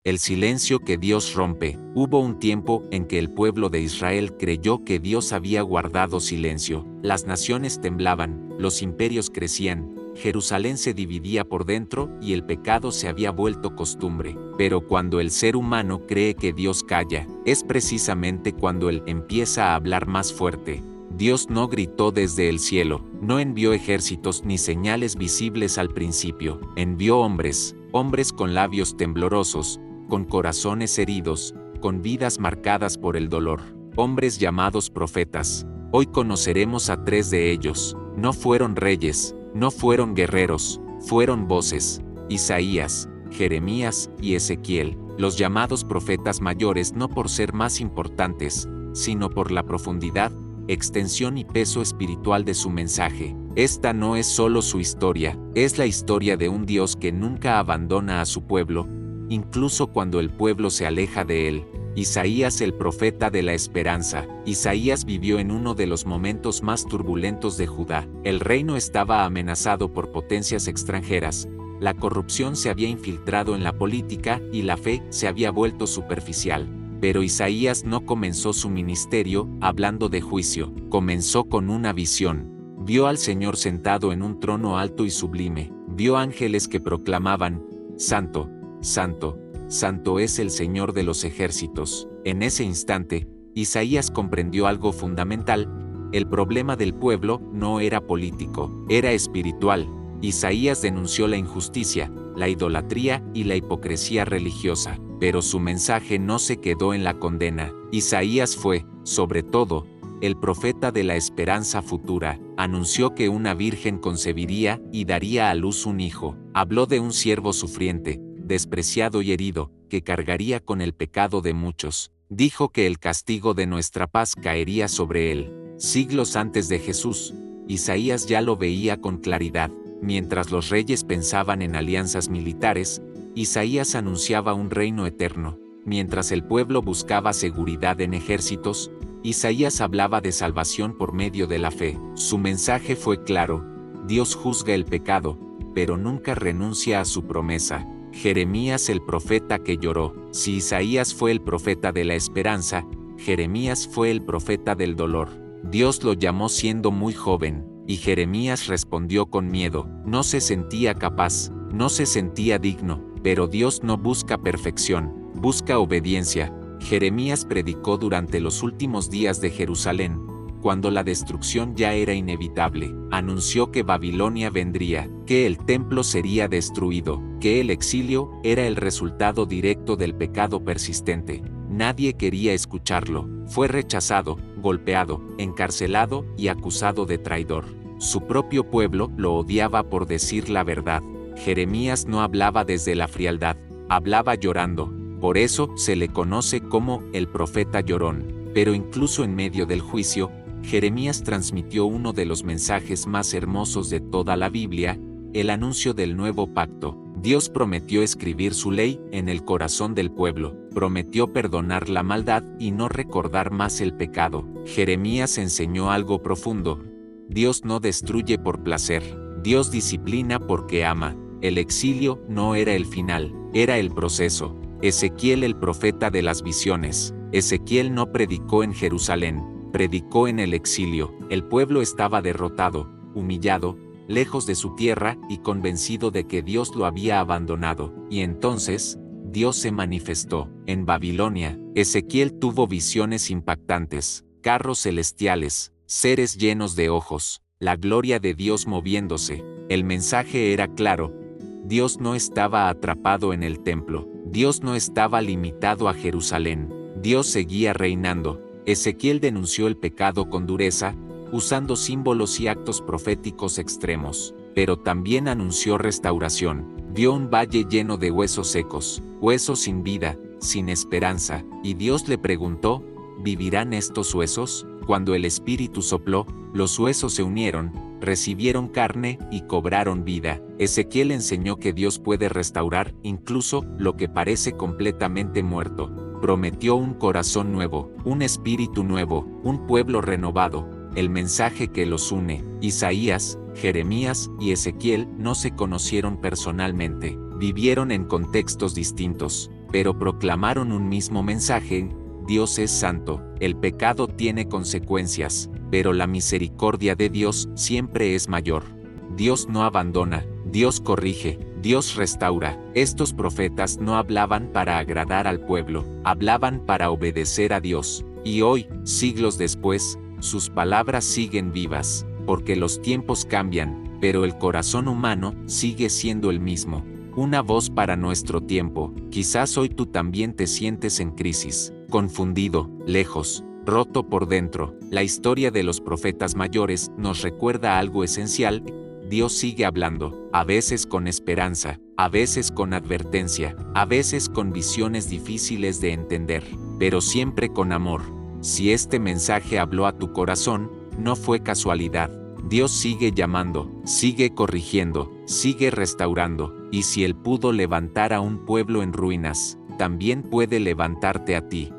El silencio que Dios rompe. Hubo un tiempo en que el pueblo de Israel creyó que Dios había guardado silencio. Las naciones temblaban, los imperios crecían, Jerusalén se dividía por dentro y el pecado se había vuelto costumbre. Pero cuando el ser humano cree que Dios calla, es precisamente cuando Él empieza a hablar más fuerte. Dios no gritó desde el cielo, no envió ejércitos ni señales visibles al principio. Envió hombres con labios temblorosos, con corazones heridos, con vidas marcadas por el dolor. Hombres llamados profetas. Hoy conoceremos a 3 de ellos. No fueron reyes, no fueron guerreros, fueron voces: Isaías, Jeremías y Ezequiel. Los llamados profetas mayores no por ser más importantes, sino por la profundidad, extensión y peso espiritual de su mensaje. Esta no es solo su historia, es la historia de un Dios que nunca abandona a su pueblo, incluso cuando el pueblo se aleja de él. Isaías, el profeta de la esperanza. Isaías vivió en uno de los momentos más turbulentos de Judá. El reino estaba amenazado por potencias extranjeras, la corrupción se había infiltrado en la política y la fe se había vuelto superficial. Pero Isaías no comenzó su ministerio hablando de juicio, comenzó con una visión. Vio al Señor sentado en un trono alto y sublime, vio ángeles que proclamaban: Santo, Santo, Santo es el Señor de los ejércitos. En ese instante, Isaías comprendió algo fundamental: el problema del pueblo no era político, era espiritual. Isaías denunció la injusticia, la idolatría y la hipocresía religiosa, pero su mensaje no se quedó en la condena. Isaías fue, sobre todo, el profeta de la esperanza futura. Anunció que una virgen concebiría y daría a luz un hijo. Habló de un siervo sufriente, despreciado y herido, que cargaría con el pecado de muchos. Dijo que el castigo de nuestra paz caería sobre él. Siglos antes de Jesús, Isaías ya lo veía con claridad. Mientras los reyes pensaban en alianzas militares, Isaías anunciaba un reino eterno. Mientras el pueblo buscaba seguridad en ejércitos, Isaías hablaba de salvación por medio de la fe. Su mensaje fue claro: Dios juzga el pecado, pero nunca renuncia a su promesa. Jeremías, el profeta que lloró. Si Isaías fue el profeta de la esperanza, Jeremías fue el profeta del dolor. Dios lo llamó siendo muy joven, y Jeremías respondió con miedo. No se sentía capaz, no se sentía digno, pero Dios no busca perfección, busca obediencia. Jeremías predicó durante los últimos días de Jerusalén, cuando la destrucción ya era inevitable. Anunció que Babilonia vendría, que el templo sería destruido, que el exilio era el resultado directo del pecado persistente. Nadie quería escucharlo. Fue rechazado, golpeado, encarcelado y acusado de traidor. Su propio pueblo lo odiaba por decir la verdad. Jeremías no hablaba desde la frialdad, hablaba llorando. Por eso se le conoce como el profeta llorón. Pero incluso en medio del juicio, Jeremías transmitió uno de los mensajes más hermosos de toda la Biblia, el anuncio del nuevo pacto. Dios prometió escribir su ley en el corazón del pueblo, prometió perdonar la maldad y no recordar más el pecado. Jeremías enseñó algo profundo: Dios no destruye por placer, Dios disciplina porque ama. El exilio no era el final, era el proceso. Ezequiel, el profeta de las visiones. Ezequiel no predicó en Jerusalén, predicó en el exilio. El pueblo estaba derrotado, humillado, lejos de su tierra y convencido de que Dios lo había abandonado. Y entonces, Dios se manifestó. En Babilonia, Ezequiel tuvo visiones impactantes: carros celestiales, seres llenos de ojos, la gloria de Dios moviéndose. El mensaje era claro: Dios no estaba atrapado en el templo, Dios no estaba limitado a Jerusalén, Dios seguía reinando. Ezequiel denunció el pecado con dureza, usando símbolos y actos proféticos extremos, pero también anunció restauración. Vio un valle lleno de huesos secos, huesos sin vida, sin esperanza, y Dios le preguntó: ¿vivirán estos huesos? Cuando el Espíritu sopló, los huesos se unieron, recibieron carne y cobraron vida. Ezequiel enseñó que Dios puede restaurar incluso lo que parece completamente muerto. Prometió un corazón nuevo, un espíritu nuevo, un pueblo renovado. El mensaje que los une. Isaías, Jeremías y Ezequiel no se conocieron personalmente, vivieron en contextos distintos, pero proclamaron un mismo mensaje: Dios es santo, el pecado tiene consecuencias, pero la misericordia de Dios siempre es mayor. Dios no abandona, Dios corrige, Dios restaura. Estos profetas no hablaban para agradar al pueblo, hablaban para obedecer a Dios. Y hoy, siglos después, sus palabras siguen vivas, porque los tiempos cambian, pero el corazón humano sigue siendo el mismo. Una voz para nuestro tiempo. Quizás hoy tú también te sientes en crisis, confundido, lejos, roto por dentro. La historia de los profetas mayores nos recuerda algo esencial. Dios sigue hablando, a veces con esperanza, a veces con advertencia, a veces con visiones difíciles de entender, pero siempre con amor. Si este mensaje habló a tu corazón, no fue casualidad. Dios sigue llamando, sigue corrigiendo, sigue restaurando, y si Él pudo levantar a un pueblo en ruinas, también puede levantarte a ti.